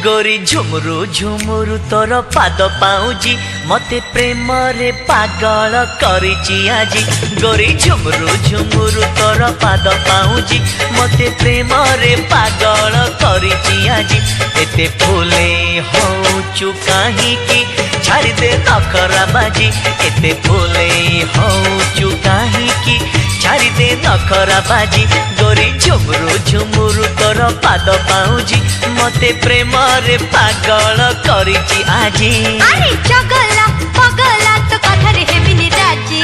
गोरी झुमरू झुमरू तोर पाद पाऊजी मते प्रेम रे पागल करिची आजी। गोरी झुमरू झुमरू तोर पाद पाऊजी मते प्रेम रे पागल करिची आजी। एते फूले होचु काहे की छाड़ी दे नखरा बाजी। एते फूले होचु काहे की छाड़ी दे नखरा बाजी। गोरी झुमरू झुमरू तोर पाद पाऊजी मते प्रेम रे पागल करिची आजी। अरे चगला पगला तो कथा रे हेबिनी राजी।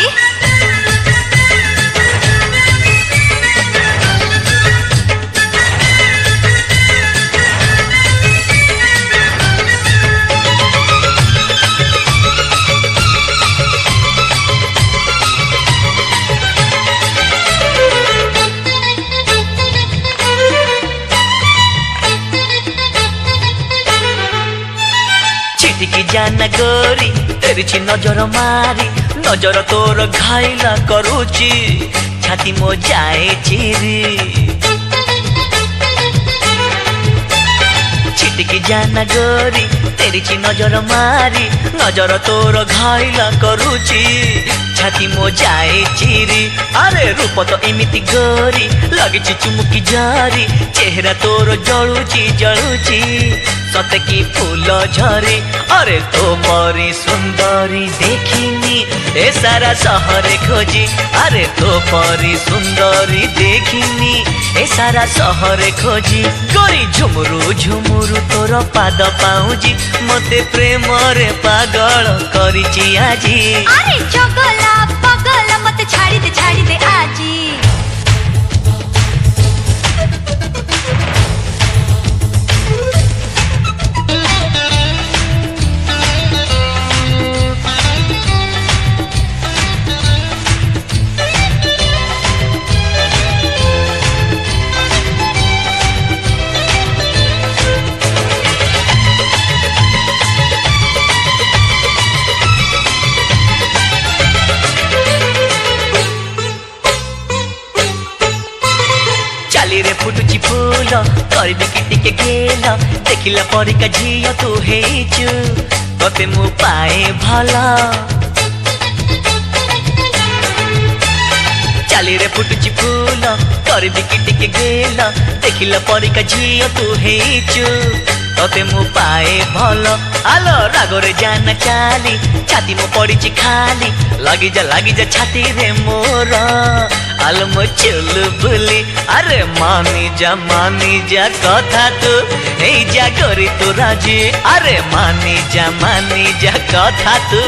छिटकी जाना गोरी तेरी नजर मारी नजर तोर घायला करूची छाती मो जाए चिरी। छिटकी जाना गोरी तेरी नजर मारी नजर तोर घायला करूची छाती मो जाए चिरी। अरे रूप तो एमिति गोरी लगिची चुमुकी जारी चेहरा तोर जलुची जलुची सते की फूल झरे। अरे तो परी सुंदरी देखिनी ए सारा सहरे खोजी। अरे तो परी सुंदरी देखिनी ए सारा सहरे खोजी। गोरी झुमरू झुमरू तोर पाद पाऊजी मते प्रेम रे पागल करिची आजी। अरे चगला पगला मते छाड़ी दे आजी। रे फुटुची फूल करबी कि टिके गेल देखिला परिका झियो तू हेचु तते मु पाए भला। चाली रे फुटुची फूल करबी कि टिके गेल देखिला परिका झियो तू हेचु तते मु पाए भल। आलो रागरे जाना चाली छाती मो पड़ीची खाली लगी जा छाती रे मोर। आलो मो चुल बुली अरे मानी जा कथा तू ए जा गोरी तू राजी। अरे मानी जा कथा तू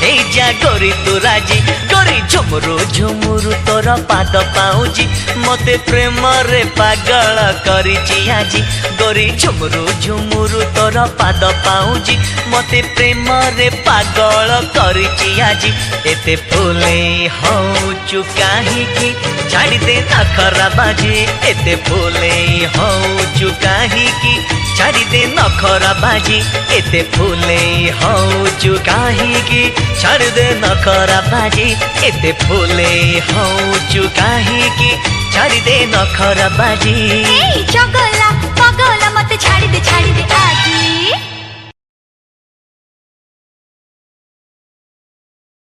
ए जा गोरी तू राजी। गोरी झुमरू झुमरू तोर पाद पाऊजी मते प्रेम रे पागल करिची आजी। गोरी झुमरू झुमरू तोर पाद पाऊजी मते प्रेम रे पागल करिची आजी। एते फूले होचु काहे की छाड़ी दे नखरा बाजी। एते फूले होचु काहे की छाड़ी दे नखरा बाजी। एते फूले होचु काहे की छाड़ी दे नखरा बाजी। एते फूले होचु काहे की छाड़ी दे नखरा बाजी। ए चगला पगला मते छाड़ी दे